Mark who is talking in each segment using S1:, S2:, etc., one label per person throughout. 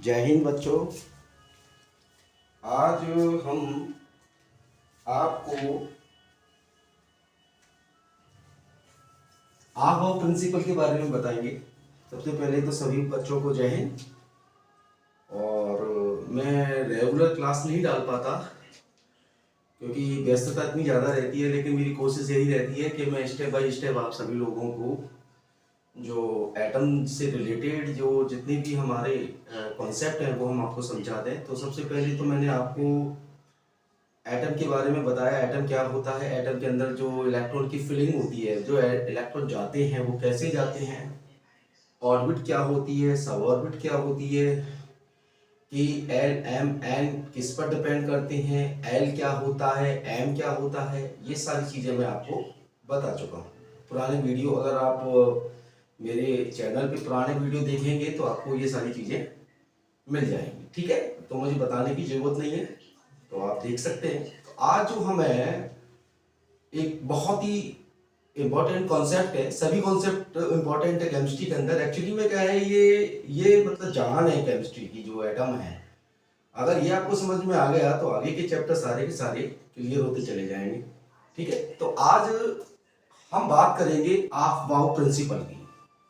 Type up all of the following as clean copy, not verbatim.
S1: जय हिंद बच्चों। आज हम आपको आबहावा प्रिंसिपल के बारे में बताएंगे। सबसे पहले तो सभी बच्चों को जय हिंद। और मैं रेगुलर क्लास नहीं डाल पाता क्योंकि व्यस्तता इतनी ज़्यादा रहती है, लेकिन मेरी कोशिश यही रहती है कि मैं स्टेप बाय स्टेप आप सभी लोगों को जो एटम से रिलेटेड जो जितने भी हमारे कॉन्सेप्ट हैं वो हम आपको समझा दें। तो सबसे पहले तो मैंने आपको एटम के बारे में बताया। एटम क्या होता है, एटम के अंदर जो इलेक्ट्रॉन की फिलिंग होती है, जो इलेक्ट्रॉन जाते हैं वो कैसे जाते हैं, ऑर्बिट क्या होती है, सब ऑर्बिट क्या होती है, कि एल एम एन किस पर डिपेंड करते हैं, एल क्या होता है, एम क्या होता है, ये सारी चीज़ें मैं आपको बता चुका हूँ। पुराने वीडियो अगर आप मेरे चैनल पे पुराने वीडियो देखेंगे तो आपको ये सारी चीज़ें मिल जाएंगी। ठीक है, तो मुझे बताने की ज़रूरत नहीं है, तो आप देख सकते हैं। तो आज जो हमें एक बहुत ही इम्पोर्टेंट कॉन्सेप्ट है, सभी कॉन्सेप्ट इम्पोर्टेंट है केमिस्ट्री के अंदर। एक्चुअली में क्या है, ये मतलब जान है केमिस्ट्री की, जो एटम है। अगर ये आपको समझ में आ गया तो आगे के चैप्टर सारे के सारे क्लियर होते चले जाएंगे। ठीक है, तो आज हम बात करेंगे ऑफ-बाउ प्रिंसिपल की।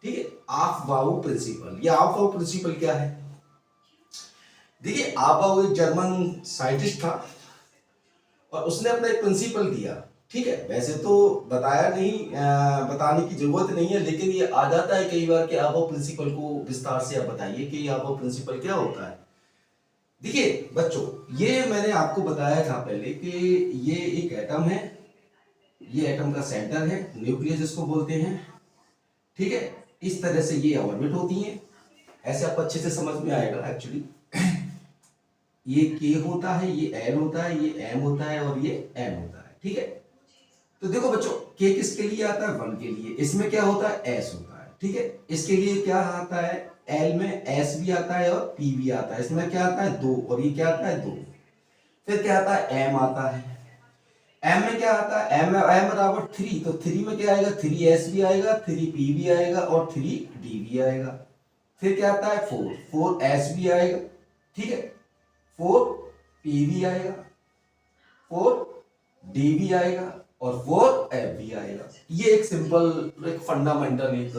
S1: ठीक है, ऑफ-बाउ प्रिंसिपल। ये ऑफ-बाउ प्रिंसिपल क्या है? देखिए, ऑफ-बाउ एक जर्मन साइंटिस्ट था और उसने अपना एक प्रिंसिपल दिया। ठीक है, वैसे तो बताया नहीं, बताने की जरूरत नहीं है, लेकिन ये आ जाता है कई बार कि ऑफ-बाउ प्रिंसिपल को विस्तार से आप बताइए कि ऑफ-बाउ प्रिंसिपल क्या होता है। देखिए बच्चों, ये मैंने आपको बताया था पहले कि ये एक एटम है, ये एटम का सेंटर है, न्यूक्लियस जिसको बोलते हैं। ठीक है, इस तरह से ये ऑर्बिट होती हैं। ऐसे आपको अच्छे से समझ में आएगा। एक्चुअली ये के होता है, ये एल होता है, ये एम होता है और ये एन होता है। ठीक है, तो देखो बच्चों, के किसके लिए आता है? 1 के लिए। इसमें क्या होता है? एस होता है। ठीक है, इसके लिए क्या आता है? एल में एस भी आता है और पी भी आता है। इसमें क्या आता है? 2, और ये क्या आता है? 2। फिर क्या आता है? एम आता है। एम में क्या आता है? एम एम बराबर 3, तो 3 में क्या आएगा? 3s भी आएगा, 3p भी आएगा और 3d भी आएगा। फिर क्या आता है? 4s भी आएगा। ठीक है, 4p भी आएगा, 4d भी आएगा और 4f भी आएगा। ये एक सिंपल, एक फंडामेंटल एक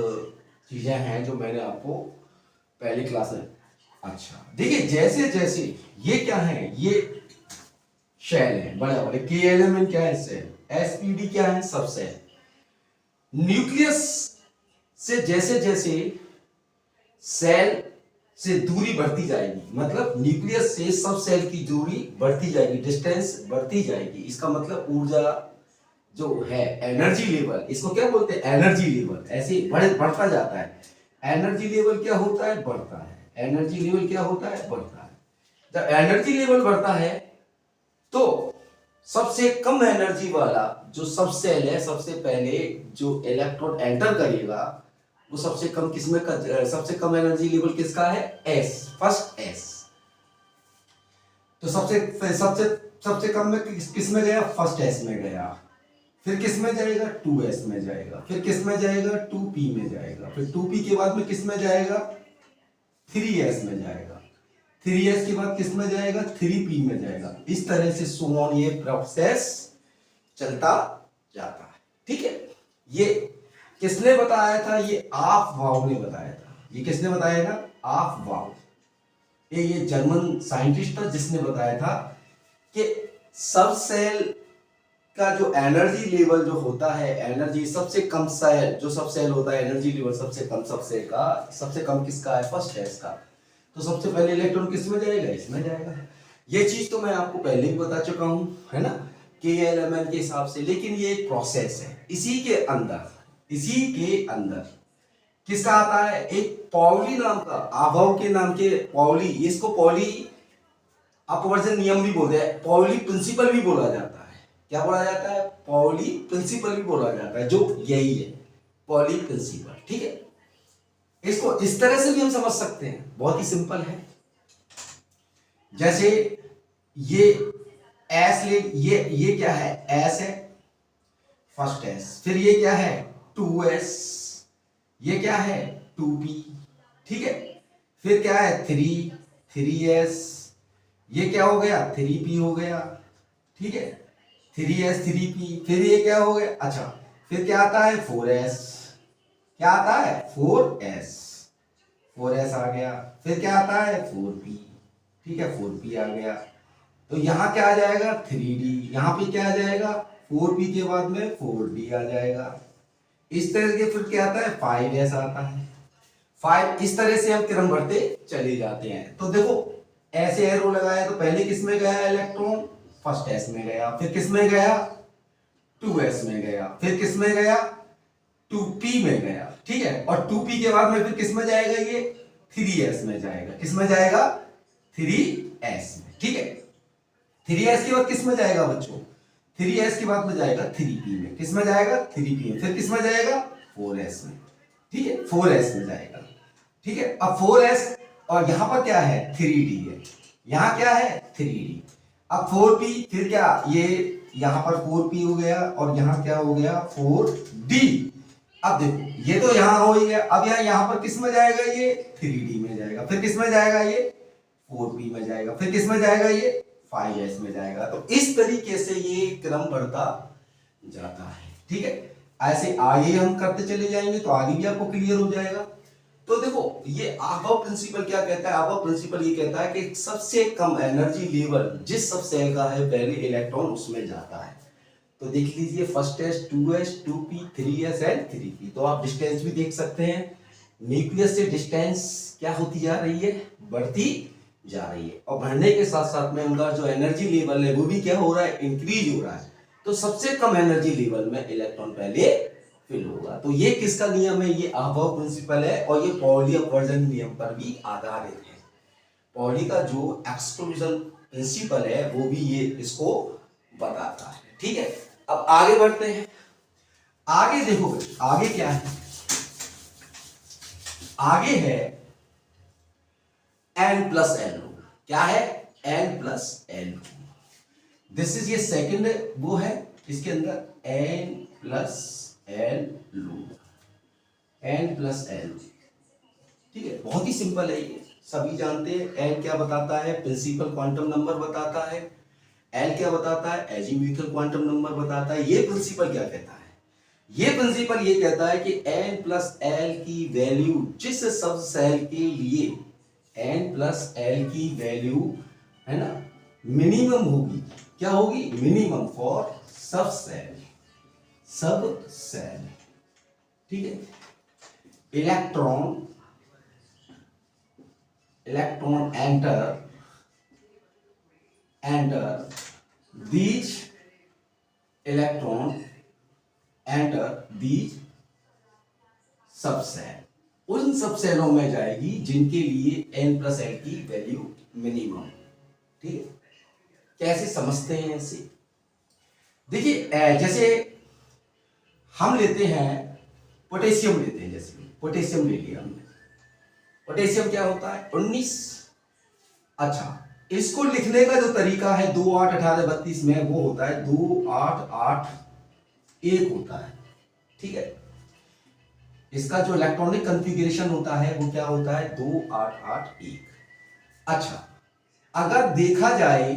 S1: चीजें हैं जो मैंने आपको पहली क्लास में। अच्छा देखिए, जैसे जैसे ये क्या है, ये शेल है बड़े बड़े। के एलिमेंट क्या है? सेल। एसपीडी क्या है? सब सेल। न्यूक्लियस से जैसे जैसे सेल से दूरी बढ़ती जाएगी, मतलब न्यूक्लियस से सब सेल की दूरी बढ़ती जाएगी, डिस्टेंस बढ़ती जाएगी। इसका मतलब ऊर्जा जो है, एनर्जी लेवल, इसको क्या बोलते हैं? Energy level. ऐसे बढ़ता जाता है। एनर्जी लेवल क्या होता है? बढ़ता है। एनर्जी लेवल क्या होता है? बढ़ता है। जब एनर्जी लेवल बढ़ता है तो सबसे कम एनर्जी वाला जो सब सेल है, सबसे पहले जो इलेक्ट्रॉन एंटर करेगा वो सबसे कम किसमें सबसे कम एनर्जी लेवल किसका है? S, first S. तो सबसे सबसे सबसे कम में किस में गया? फर्स्ट एस में गया। फिर किस में जाएगा? 2s में जाएगा। फिर किस में जाएगा? 2p में जाएगा। फिर 2p के बाद में किस में जाएगा? 3s में जाएगा। 3s के बाद किस में जाएगा? 3p में जाएगा। इस तरह से सो ऑन ये प्रोसेस चलता जाता है। ठीक है, ये किसने बताया था? ये ऑफ-बाउ ने बताया था। ये किसने बताया था? ऑफ-बाउ। ये जर्मन साइंटिस्ट था जिसने बताया था कि सब सेल का जो एनर्जी लेवल जो होता है, एनर्जी सबसे कम सेल जो सब सेल होता है, एनर्जी लेवल सबसे कम सब सेल का सबसे कम किसका है? फर्स्ट है इसका। तो सबसे पहले इलेक्ट्रॉन किस में जाएगा? इसमें जाएगा। ये चीज तो मैं आपको पहले भी बता चुका हूं, है ना, के एल एम एन के हिसाब से। लेकिन ये एक प्रोसेस है। इसी के अंदर किसका आता है? एक पॉली नाम का, आभाव के नाम के पॉली, इसको पॉली अपवर्जन नियम भी बोलते हैं, पॉली प्रिंसिपल भी बोला जाता है। क्या बोला जाता है? पॉली प्रिंसिपल भी बोला जाता है, जो यही है, पॉली प्रिंसिपल। ठीक है, इसको इस तरह से भी हम समझ सकते हैं, बहुत ही सिंपल है। जैसे ये एस ले, ये क्या है? एस है, फर्स्ट एस। फिर ये क्या है? 2s। ये क्या है? 2p। ठीक है, फिर क्या है? 3 3s, ये क्या हो गया 3p हो गया, ठीक है 3s 3p, फिर ये क्या हो गया, अच्छा फिर क्या आता है 4s, क्या आता है 4s, 4s आ गया, फिर क्या आता है 4p, ठीक है 4p आ गया, तो यहाँ क्या आ जाएगा 3d, यहाँ पे क्या आ जाएगा 4p के बाद में 4d आ जाएगा, इस तरह के फिर क्या आता है 5s आता है, 5, इस तरह से हम क्रम बढ़ते चले जाते हैं। तो देखो ऐसे एरो लगाया तो पहले किस में गया इलेक्ट्रॉन, फर्स्ट s में गया, फिर किस में गया 2s में गया, फिर किस में गया 2p में गया, ठीक है, और 2p के बाद में फिर किस में जाएगा ये 3s में जाएगा, किस में जाएगा 3s में, ठीक है 3s के बाद किस में जाएगा बच्चों, 3s के बाद में जाएगा 3p में, किस में जाएगा 3p में, फिर किस में जाएगा 4s में, ठीक है 4s में जाएगा, ठीक है। अब 4s और यहां पर क्या है 3d है, यहां क्या है 3d, अब 4p, फिर क्या ये यहां पर 4p हो गया और यहां क्या हो गया 4d, अब देखो ये तो यहां हो ही गया, अब यहां पर किस में जाएगा ये 3d में जाएगा, फिर किस में जाएगा ये 4p में जाएगा, फिर किस में जाएगा ये 5s में जाएगा, तो इस तरीके से ये क्रम बढ़ता जाता है, ठीक है। ऐसे आगे हम करते चले जाएंगे तो आगे भी आपको क्लियर हो जाएगा। तो देखो ये आबा प्रिंसिपल क्या कहता है, आबा प्रिंसिपल ये कहता है कि सबसे कम एनर्जी लेवल जिस सब सेल का है पहले इलेक्ट्रॉन उसमें जाता है। तो देख लीजिए first S 2s 2p 3s and 3p, तो आप डिस्टेंस भी देख सकते हैं, न्यूक्लियस से डिस्टेंस क्या होती जा रही है, बढ़ती जा रही है, और बढ़ने के साथ साथ में उनका जो एनर्जी लेवल है वो भी क्या हो रहा है, इंक्रीज हो रहा है। तो सबसे कम एनर्जी लेवल में इलेक्ट्रॉन पहले फिल होगा। तो ये किसका नियम है, ये अबव प्रिंसिपल है, और ये पॉली अपवर्जन नियम पर भी आधारित है। पॉली का जो एक्सक्लूजन प्रिंसिपल है वो भी ये इसको बताता है, ठीक है। अब आगे बढ़ते हैं, आगे देखो आगे क्या है, आगे है n+n रूल, क्या है n+n, दिस इज ये सेकंड वो है, इसके अंदर n+n रूल, n+n, ठीक है, बहुत ही सिंपल है ये, सभी जानते हैं। n क्या बताता है, प्रिंसिपल क्वांटम नंबर बताता है, l क्या बताता है, एजीम्यूथल क्वांटम नंबर बताता है। ये प्रिंसिपल क्या कहता है, ये प्रिंसिपल ये कहता है कि n+l की वैल्यू जिस सब सेल के लिए n+l की वैल्यू है ना मिनिमम होगी, क्या होगी, मिनिमम फॉर सब सेल, सब सेल, ठीक है। Electron enter these electron enter these subshell, उन सब सेलों में जाएगी जिनके लिए n+l की वैल्यू मिनिमम, ठीक है। कैसे समझते हैं इसे, देखिए जैसे हम लेते हैं पोटेशियम लेते हैं, जैसे पोटेशियम ले लिया हमने, पोटेशियम क्या होता है 19, अच्छा इसको लिखने का जो तरीका है 2 8 18 32 में वो होता है 2 8 8 1 होता है, ठीक है। इसका जो इलेक्ट्रॉनिक कॉन्फ़िगरेशन होता है वो क्या होता है 2 8 8 1। अच्छा अगर देखा जाए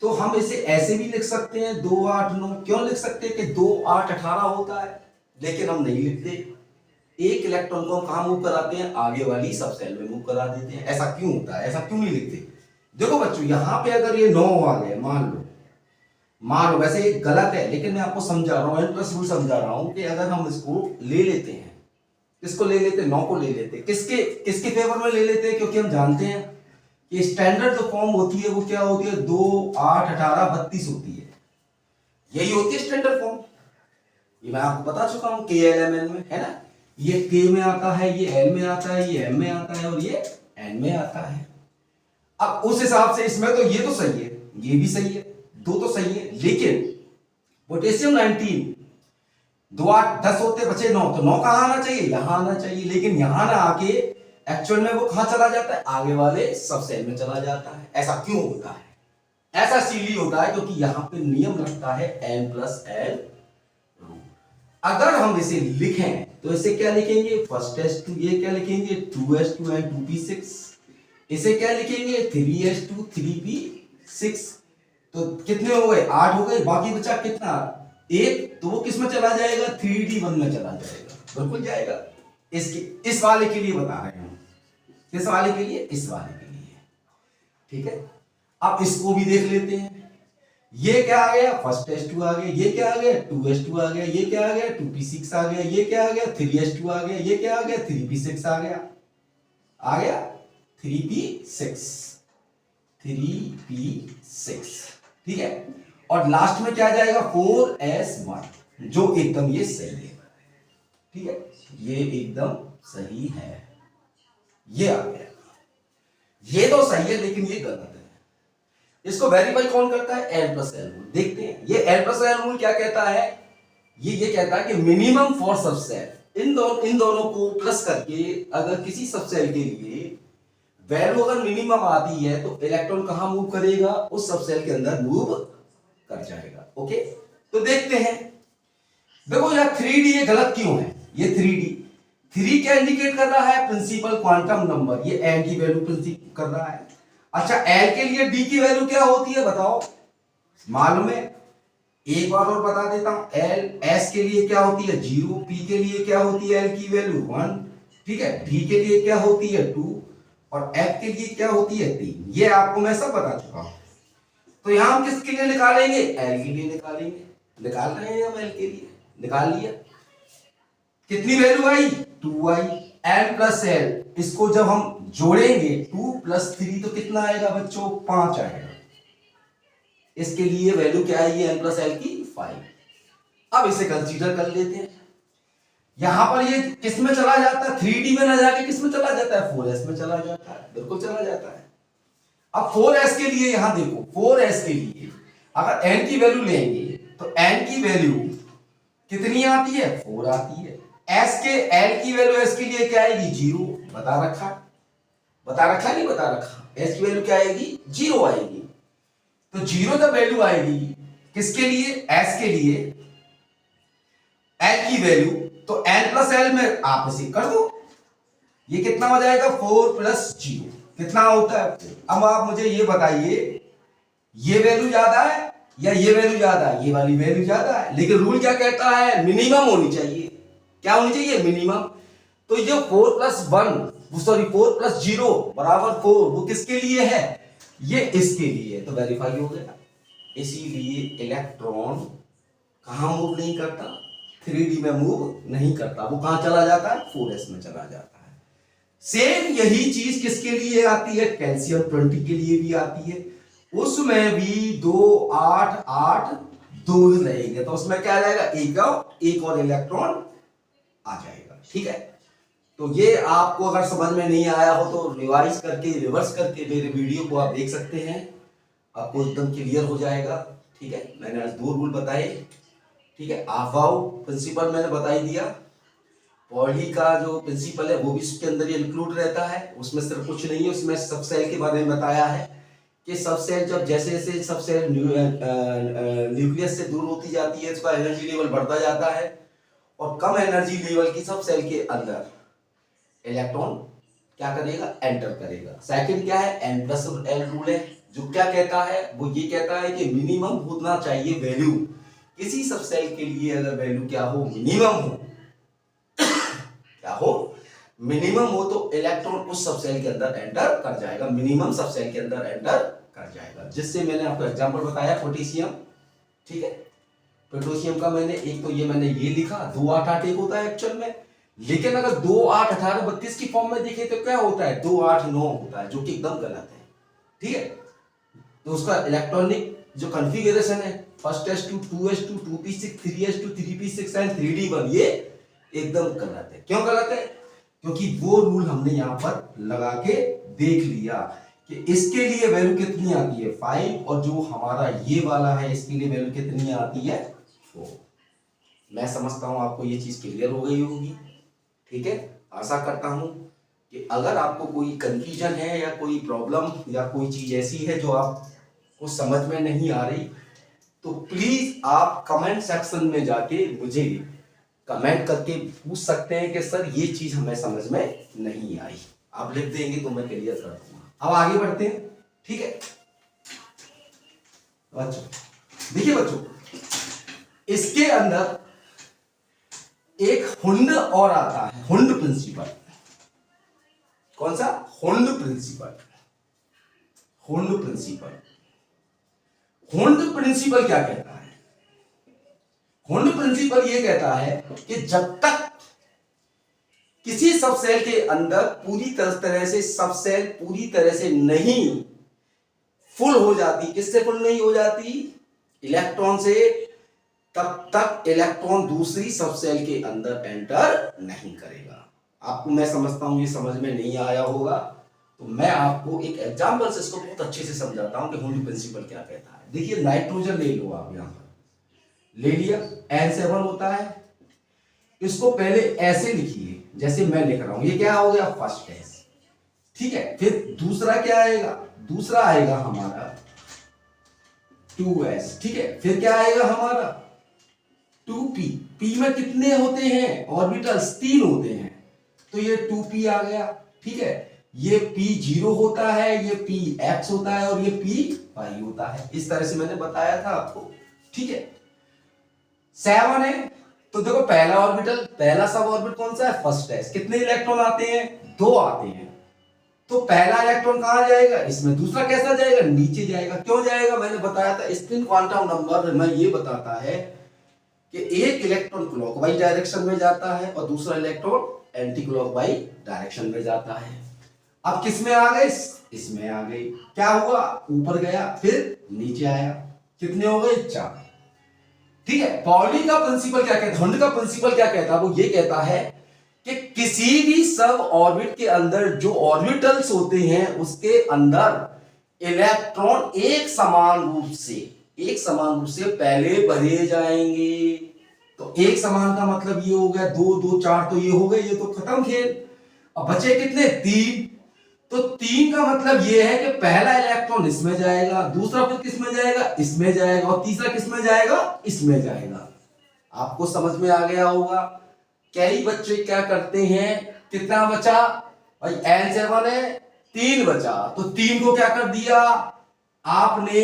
S1: तो हम इसे ऐसे भी लिख सकते हैं 2 8 9, क्यों लिख सकते हैं कि 2 8 18 होता है, लेकिन हम नहीं लिखते, एक इलेक्ट्रॉन को हम कहां मूव कराते हैं, आगे वाली सब सेल में मूव करा देते हैं। ऐसा क्यों होता है, ऐसा क्यों नहीं लिखते, देखो बच्चों यहां पे अगर ये 9 आ गए, मान लो वैसे ये गलत है लेकिन मैं आपको समझा रहा हूं, n+ रूल समझा रहा हूं कि अगर हम इसको ले लेते हैं, किसको ले लेते हैं, 9 को ले लेते हैं, किसके किसके फेवर में ले लेते हैं, क्योंकि हम जानते हैं कि स्टैंडर्ड जो फॉर्म होती है वो क्या होती है 2 8 18 32 होती है, यही होती है स्टैंडर्ड फॉर्म, ये मैं आपको बता चुका हूं KLMN में, है ना, ये K में आता है, ये L में आता है, ये M में आता है और ये N में आता है। अब उस हिसाब से इसमें तो ये तो सही है, ये भी सही है, दो तो सही है, लेकिन पोटेशियम 19 2 8 10 होते बचे 9, तो 9 कहां आना चाहिए, यहां आना चाहिए, लेकिन यहां ना आके एक्चुअल में वो कहां चला जाता है, आगे वाले सब सेल में चला जाता है। ऐसा क्यों होता है, ऐसा इसीलिए होता है क्योंकि यहां पे नियम लगता है n+l रूल। अगर हम इसे लिखें तो इसे क्या लिखेंगे, फर्स्ट S2 ये क्या लिखेंगे 2s2 and 2p6, इसे क्या लिखेंगे 3s2 3p6, तो कितने हो गए 8 हो गए, बाकी बचा कितना 1, तो वो किस में चला जाएगा 3d1 में चला जाएगा, बिल्कुल जाएगा। इसके इस वाले के लिए बता रहे हैं हम, किस वाले के लिए, इस वाले के लिए, ठीक है। अब इसको भी देख लेते हैं, ये क्या आ गया फर्स्ट s2 आ गया, ये क्या आ गया 2s2 आ गया, ये क्या आ गया 2p6 आ गया, ये क्या आ गया 3s2 आ गया, ये क्या आ गया 3p6 आ गया, 3p6, 3p6, ठीक है। और लास्ट में क्या जाएगा 4s1, जो एकदम ये सही है, ठीक है, ये एकदम सही है, ये आ गया, ये तो सही है लेकिन ये गलत है। इसको वेरीफाई कौन करता है, एल प्लस एल रूल। देखते हैं ये एल प्लस एल रूल क्या कहता है, ये कहता है कि मिनिमम फॉर सबसेल, इन दोनों को प्लस करके अगर किसी सबसेल के लिए वैल्यू अगर मिनिमम आती है तो इलेक्ट्रॉन कहां मूव करेगा, उस सबसेल के अंदर मूव कर जाएगा। ओके, तो देखते हैं। देखो यार 3D ये गलत क्यों है, ये 3D 3 क्या इंडिकेट कर रहा है, प्रिंसिपल क्वांटम नंबर, ये एल की वैल्यू प्रिंसिपल कर रहा है। अच्छा एल के लिए डी की वैल्यू क्या होती है बताओ, मालूम है, एक बार और बता देता हूं, एल एस के लिए क्या होती है 0, पी के लिए क्या होती है एल की वैल्यू 1, ठीक है, डी के लिए क्या होती है 2 और एफ के लिए क्या होती है 3, ये आपको मैं सब बता चुका हूं। तो यहां हम किसके लिए निकालेंगे, एल के लिए निकालेंगे, निकाल रहे हैं हम एल के लिए, निकाल लिया, कितनी वैल्यू आई 2 आई, एल प्लस एल, इसको जब हम जोड़ेंगे 2 + 3 तो कितना आएगा बच्चों 5 आएगा, इसके लिए वैल्यू क्या आएगी एल प्लस एल की 5। अब इसे कंसीडर कर लेते हैं, यहां पर ये किस में चला जाता है 3D में ना जाके किस में चला जाता है 4s में चला जाता है, बिल्कुल चला जाता है। अब 4s के लिए यहां देखो 4s के लिए अगर n की वैल्यू लेंगे तो n की वैल्यू कितनी आती है 4 आती है, s के l की वैल्यू s के लिए क्या आएगी 0, बता रखा नहीं बता रखा, s की वैल्यू क्या आएगी 0 आएगी। तो 0 जब वैल्यू आएगी किसके लिए s के लिए l की वैल्यू, तो n प्लस l में आप इसे कर दो, ये कितना हो जाएगा 4 + 0 कितना होता है 4। अब आप मुझे ये बताइए ये वैल्यू ज्यादा है या ये वैल्यू ज्यादा है, ये वाली वैल्यू ज्यादा है, लेकिन रूल क्या कहता है मिनिमम होनी चाहिए, क्या होनी चाहिए मिनिमम। तो ये 4 + 1 सॉरी 4 + 0 = 4, वो किसके लिए है, ये इसके लिए, तो वेरीफाई हो गया। इसीलिए इलेक्ट्रॉन कहां मूव नहीं करता 3D में मूव नहीं करता, वो कहां चला जाता है 4s में चला जाता है। सेम यही चीज किसके लिए आती है, कैल्शियम 20 के लिए भी आती है, उसमें भी 2 8 8 2 रहेंगे, तो उसमें क्या रहेगा एक और इलेक्ट्रॉन आ जाएगा, ठीक है। तो ये आपको अगर समझ में नहीं आया हो तो रिवाइज करके रिवर्स करके मेरे वीडियो को आप देख सकते हैं, आपको एकदम क्लियर हो जाएगा, ठीक है। मैंने आज 2 रूल बताए, ठीक है। अफवाउ प्रिंसिपल मैंने बता ही दिया, पॉली का जो प्रिंसिपल है वो भी उसके अंदर ये इंक्लूड रहता है, उसमें सिर्फ कुछ नहीं है, उसमें सबसेल के बारे में बताया है कि सबसेल जब जैसे जैसे सबसेल न्यूक्लियस से दूर होती जाती है उसका एनर्जी लेवल बढ़ता जाता है, और कम एनर्जी लेवल की सबसेल के अंदर इलेक्ट्रॉन क्या करेगा एंटर करेगा। सेकंड क्या है n प्लस l रूल है, जो क्या कहता है वो ये कहता है कि मिनिमम होना चाहिए वैल्यू, किसी सबसेल के लिए अगर वैल्यू क्या हो मिनिमम हो क्या हो मिनिमम हो तो इलेक्ट्रॉन उस सबसेल के अंदर एंटर कर जाएगा, मिनिमम सबसेल के अंदर एंटर कर जाएगा। जिससे मैंने आपको एग्जांपल बताया पोटेशियम, ठीक है। पोटेशियम का मैंने एक तो ये मैंने ये लिखा 2 8 8 एक होता है एक्चुअल में, लेकिन अगर 2 8 18 32 की फॉर्म में देखें तो क्या होता है 2 8 9 होता है, जो कि एकदम गलत है, ठीक है। तो उसका इलेक्ट्रॉनिक जो कॉन्फ़िगरेशन है first s2 2s2 2p6 3s2 3p6 and 3d1 ये एकदम गलत है। क्यों गलत है, क्योंकि वो रूल हमने यहां पर लगा के देख लिया कि इसके लिए वैल्यू कितनी आती है 5 और जो हमारा ये वाला है इसके लिए वैल्यू कितनी आती है 4। मैं समझता हूं आपको ये चीज क्लियर हो गई होगी, ठीक है। आशा करता हूं कि अगर आपको कोई कंफ्यूजन है या कोई प्रॉब्लम या कोई चीज ऐसी है जो आपको समझ में नहीं आ रही तो प्लीज आप कमेंट सेक्शन में जाके मुझे कमेंट करके पूछ सकते हैं कि सर ये चीज हमें समझ में नहीं आई, आप लिख देंगे तो मैं क्लियर कर दूंगा। अब आगे बढ़ते हैं, ठीक है बच्चों। देखिए बच्चों, इसके अंदर एक हुंड और आता है, हुंड प्रिंसिपल। कौन सा? Hund principle. Hund principle. Hund principle क्या कहता है? हुंड प्रिंसिपल ये कहता है कि जब तक किसी सब सेल के अंदर पूरी तरह से सब सेल पूरी तरह से नहीं फुल हो जाती, किससे फुल नहीं हो जाती? इलेक्ट्रॉन से, तब तक इलेक्ट्रॉन दूसरी सब सेल के अंदर एंटर नहीं करेगा। आपको मैं समझता हूं ये समझ में नहीं आया होगा, तो मैं आपको एक एग्जांपल से इसको बहुत अच्छे से समझाता हूं कि हुंड प्रिंसिपल क्या कहता है। देखिए नाइट्रोजन ले लो, आप यहां पर ले लिया, N7 होता है। इसको पहले ऐसे लिखिए जैसे मैं लिख रहा हूं, ये क्या हो गया? फर्स्ट S, ठीक है। फिर दूसरा क्या आएगा? दूसरा आएगा हमारा 2S, ठीक है। फिर क्या आएगा हमारा 2P। P में कितने होते हैं ऑर्बिटल्स? 3 होते हैं, तो ये 2P आ गया, ठीक है। ये P0 होता है, ये PX होता है और ये P5 होता है। इस तरह से मैंने बताया था आपको, ठीक है। 7 है, तो देखो पहला ऑर्बिटल, पहला सब ऑर्बिट कौन सा है? First S। कितने इलेक्ट्रॉन आते हैं? 2 आते हैं। तो पहला इलेक्ट्रॉन कहां जाएगा? इसमें। दूसरा कैसा जाएगा? नीचे जाएगा। क्यों जाएगा? मैंने बताया था, स्पिन क्वांटम नंबर में ये बताता है कि एक इलेक्ट्रॉन क्लॉकवाइज डायरेक्शन में जाता है और दूसरा इलेक्ट्रॉन एंटी क्लॉकवाइज डायरेक्शन में जाता है। अब किस में आ गए? इसमें आ गए। क्या हुआ? ऊपर गया, फिर नीचे आया। कितने हो गए? 4, ठीक है। पाउली का प्रिंसिपल क्या कहता है? हुंड का प्रिंसिपल क्या कहता है? वो ये कहता है कि किसी भी सब ऑर्बिट के अंदर जो ऑर्बिटल्स होते हैं उसके अंदर इलेक्ट्रॉन एक समान रूप से पहले भरे जाएंगे। तो एक समान का मतलब ये हो गया 2 2 4, तो ये हो गए, ये तो खत्म खेल। अब बचे कितने? 3। तो 3 का मतलब ये है कि पहला इलेक्ट्रॉन इसमें जाएगा, दूसरा फिर किस में जाएगा? इसमें जाएगा, और तीसरा किस में जाएगा? इसमें जाएगा। आपको समझ में आ गया होगा। कई बच्चे क्या करते हैं, कितना बचा भाई? N7 है, 3 बचा, तो 3 को क्या कर दिया आपने?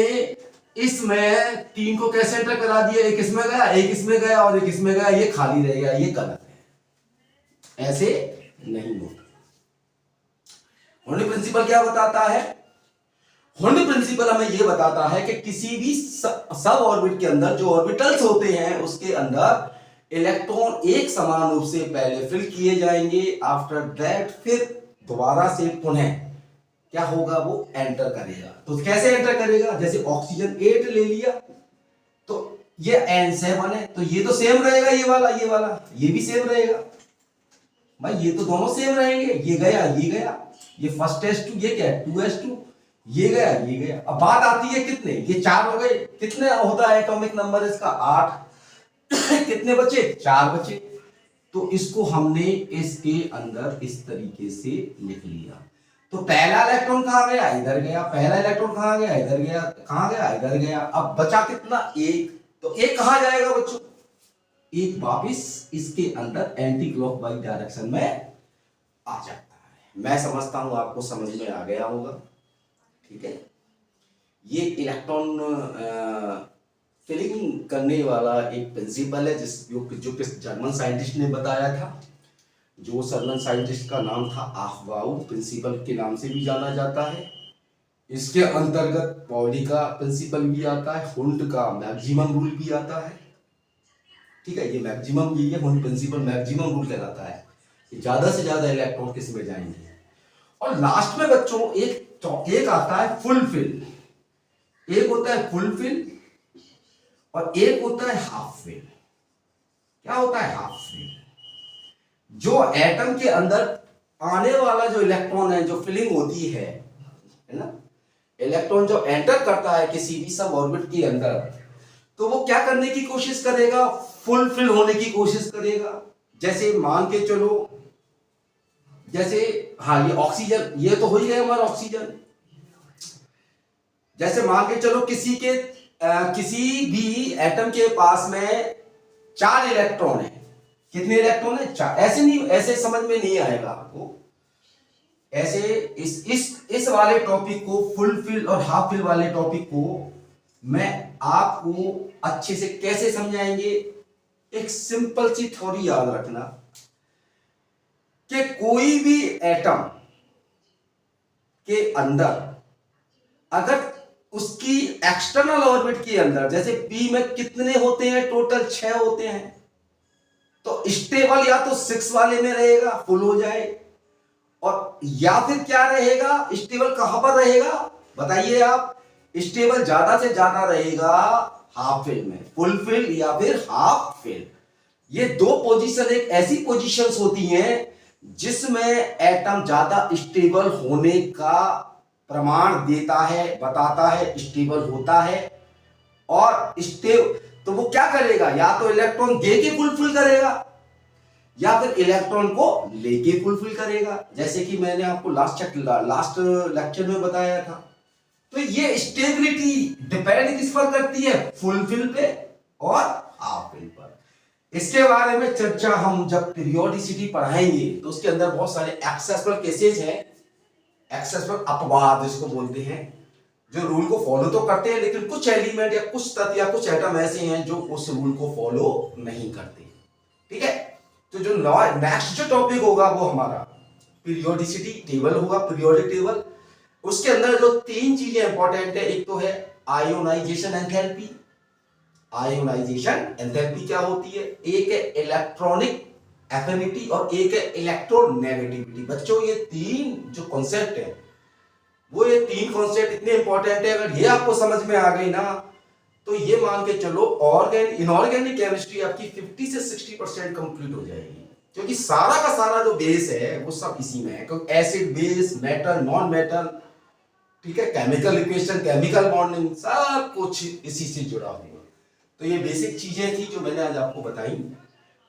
S1: इसमें 3 को कैसे एंटर करा दिया? एक इसमें गया, एक इसमें गया और एक इसमें गया, ये खाली रह गया। ये गलत है, ऐसे नहीं होता। हुंड प्रिंसिपल क्या बताता है? हुंड प्रिंसिपल हमें यह बताता है कि किसी भी सब ऑर्बिट के अंदर जो ऑर्बिटल्स होते हैं उसके अंदर इलेक्ट्रॉन एक समान रूप से पहले फिल किए जाएंगे। आफ्टर दैट फिर दोबारा से पुनः क्या होगा? वो एंटर करेगा। तो कैसे एंटर करेगा? जैसे ऑक्सीजन 8 ले लिया, तो ये N7 है, तो ये तो सेम रहेगा, ये वाला ये भी सेम रहेगा भाई, ये तो दोनों सेम रहेंगे। ये गया, ये गया, ये फर्स्ट S2, ये क्या है 2S2, ये गया, ये गया। अब बात आती है कितने? ये 4 हो गए। कितने होता है एटॉमिक नंबर इसका? 8। कितने बचे? 4 बचे। तो इसको हमने इसके अंदर इस तरीके से लिख लिया। तो पहला इलेक्ट्रॉन कहां गया? इधर गया। पहला इलेक्ट्रॉन कहां गया? इधर गया। कहां गया? इधर गया। अब बचा कितना? 1। तो 1 कहां जाएगा बच्चों? 1 वापिस इसके अंदर एंटी क्लॉकवाइज डायरेक्शन में आ जाता है। मैं समझता हूं आपको समझ में आ गया होगा, ठीक है। ये इलेक्ट्रॉन फिलिंग करने वाला एक प्रिंसिपल है जो किस जर्मन साइंटिस्ट ने बताया था। जो जर्मन साइंटिस्ट का नाम था आफबाउ प्रिंसिपल के नाम से भी जाना जाता है। इसके अंतर्गत पाउली का प्रिंसिपल भी आता है, हुंड का मैक्सिमम रूल भी आता है, ठीक है। ये मैक्सिमम, ये हुंड प्रिंसिपल मैक्सिमम रूल कहलाता है कि ज्यादा से ज्यादा इलेक्ट्रॉन किस में जाएंगे। और लास्ट में बच्चों एक आता है फुलफिल। एक होता है फुलफिल और एक होता है हाफ फिल। क्या होता है हाफ फिल? जो एटम के अंदर आने वाला जो इलेक्ट्रॉन है, जो फिलिंग होती है ना, इलेक्ट्रॉन जो एंटर करता है किसी भी सब ऑर्बिट के अंदर, तो वो क्या करने की कोशिश करेगा? फुलफिल होने की कोशिश करेगा। जैसे मान के चलो, जैसे हाँ ये ऑक्सीजन, ये तो हो ही गया हमारा ऑक्सीजन। जैसे मान के चलो किसी भी एटम के पास में 4 इलेक्ट्रॉन है। कितने इलेक्ट्रॉन है? 4। ऐसे नहीं, ऐसे समझ में नहीं आएगा आपको। ऐसे इस वाले टॉपिक को, फुल फिल और हाफ फिल वाले टॉपिक को मैं आपको अच्छे से कैसे समझाएंगे, एक सिंपल सी थ्योरी याद रखना कि कोई भी एटम के अंदर अगर उसकी एक्सटर्नल ऑर्बिट के अंदर, जैसे पी में कितने होते हैं, टोटल 6 होते हैं, तो स्टेबल या तो 6 वाले में रहेगा, फुल हो जाए, और या फिर क्या रहेगा, स्टेबल कहां पर रहेगा बताइए आप, स्टेबल ज्यादा से ज्यादा रहेगा हाफ फिल में, फुल फिल या फिर हाफ फिल। ये दो पोजीशन एक ऐसी पोजीशंस होती हैं जिसमें एटम ज्यादा स्टेबल होने का प्रमाण देता है, बताता है, स्टेबल होता है। और तो वो क्या करेगा, या तो इलेक्ट्रॉन दे के फुलफिल करेगा या फिर इलेक्ट्रॉन को लेके फुलफिल करेगा, जैसे कि मैंने आपको लास्ट लेक्चर में बताया था। तो ये स्टेबिलिटी डिपेंड किस पर करती है, फुलफिल पे और हाफ फिल पर। इसके बारे में चर्चा हम जब पीरियोडिसिटी पढ़ाएंगे तो उसके अंदर बहुत सारे एक्सेप्शनल केसेस हैं, एक्सेप्शनल अपवाद इसको बोलते हैं, जो रूल को फॉलो तो करते हैं लेकिन कुछ एलिमेंट या कुछ तत्व या कुछ एटम ऐसे हैं जो उस रूल को फॉलो नहीं करते। ठीक है, तो जो नेक्स्ट जो टॉपिक होगा वो हमारा पीरियोडिसिटी टेबल होगा, पीरियोडिक टेबल। उसके अंदर जो 3 चीजें इंपॉर्टेंट है, एक तो है आयोनाइजेशन एंथैल्पी। आयोनाइजेशन एंथैल्पी क्या होती है, एक है इलेक्ट्रॉनिक एफिनिटी और एक है इलेक्ट्रोनेगेटिविटी। बच्चों ये 3 जो कॉन्सेप्ट है, वो ये 3 कॉन्सेप्ट इतने इंपॉर्टेंट है, अगर ये आपको समझ में आ गई ना तो ये मान के चलो इनऑर्गेनिक केमिस्ट्री आपकी 50 से 60% कंप्लीट हो जाएगी, क्योंकि सारा का सारा जो बेस है वो सब इसी में है, क्योंकि acid base, metal, non metal, ठीक है, केमिकल इक्वेशन, केमिकल बॉन्डिंग, सब कुछ इसी से जुड़ा हुआ। तो ये बेसिक चीजें थी जो मैंने आज आपको बताई।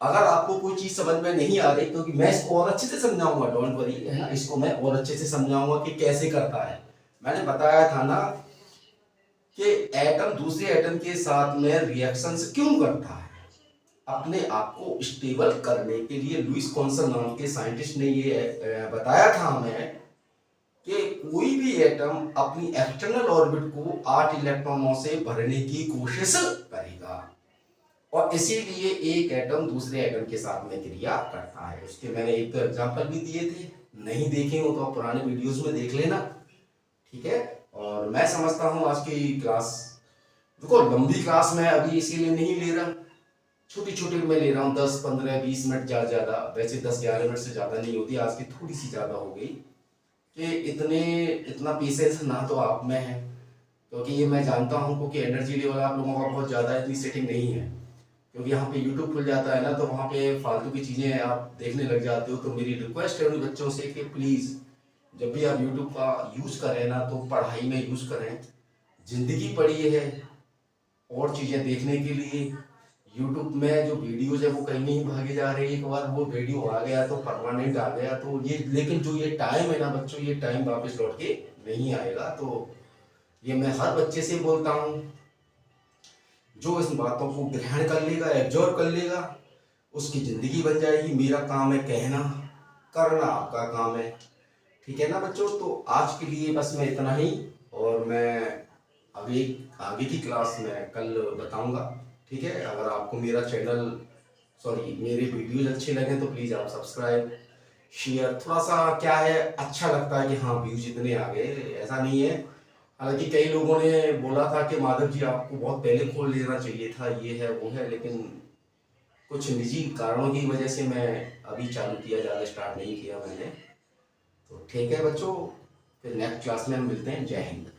S1: अगर आपको कोई चीज समझ में नहीं आ रही, क्योंकि मैं इसको और अच्छे से समझाऊंगा, डोंट वरी, है ना, इसको मैं और अच्छे से समझाऊंगा कि कैसे करता है। मैंने बताया था ना कि एटम दूसरे एटम के साथ में रिएक्शन क्यों करता है, अपने आप को स्टेबल करने के लिए। लुईस कॉन्सल नाम के साइंटिस्ट ने ये बताया था हमें कि कोई भी एटम अपनी एक्सटर्नल ऑर्बिट को 8 इलेक्ट्रॉनों से भरने की कोशिश करेगा, और इसीलिए एक एटम दूसरे एटम के साथ में क्रिया करता है। उसके मैंने एक एग्जांपल भी दिए थे, नहीं देखे हो तो आप पुराने वीडियोस में देख लेना, ठीक है। और मैं समझता हूँ आज की क्लास, देखो लंबी क्लास में अभी इसीलिए नहीं ले रहा, छोटी छोटी में ले रहा हूँ, 10, 15, 20 मिनट ज्यादा, वैसे 10-11 मिनट से ज्यादा नहीं होती, आज की थोड़ी सी ज्यादा हो गई कि इतना पेशेंस ना तो आप में है, क्योंकि ये मैं जानता हूँ क्योंकि एनर्जी लेवल आप लोगों का बहुत ज़्यादा इतनी सेटिंग नहीं है, क्योंकि यहाँ पे यूट्यूब खुल जाता है ना, तो वहाँ पे फालतू की चीज़ें आप देखने लग जाते हो। तो मेरी रिक्वेस्ट है उन बच्चों से कि प्लीज़ जब भी आप यूट्यूब का यूज़ करें ना तो पढ़ाई में यूज़ करें। ज़िंदगी पड़ी है और चीज़ें देखने के लिए, यूट्यूब में जो वीडियोज है वो कहीं नहीं भागे जा रही। एक बार वो वीडियो आ गया तो परमानेंट आ गया तो ये, लेकिन जो ये टाइम है ना बच्चों, ये टाइम वापस लौट के नहीं आएगा। तो ये मैं हर बच्चे से बोलता हूँ, जो इस बातों को ग्रहण कर लेगा, एब्जॉर्व कर लेगा, उसकी ज़िंदगी बन जाएगी। मेरा काम है कहना, करना आपका काम है, ठीक है ना बच्चों। तो आज के लिए बस मैं इतना ही, और मैं आगे की क्लास में कल बताऊंगा, ठीक है। अगर आपको मेरा मेरे वीडियोज अच्छे लगे तो प्लीज़ आप सब्सक्राइब, शेयर, थोड़ा सा क्या है अच्छा लगता है कि हाँ व्यूज इतने आ गए, ऐसा नहीं है। हालांकि कई लोगों ने बोला था कि माधव जी आपको बहुत पहले खोल लेना चाहिए था, ये है वो है, लेकिन कुछ निजी कारणों की वजह से मैं अभी चालू किया, ज़्यादा स्टार्ट नहीं किया मैंने। तो ठीक है बच्चों, फिर नेक्स्ट क्लास में हम मिलते हैं। जय हिंद।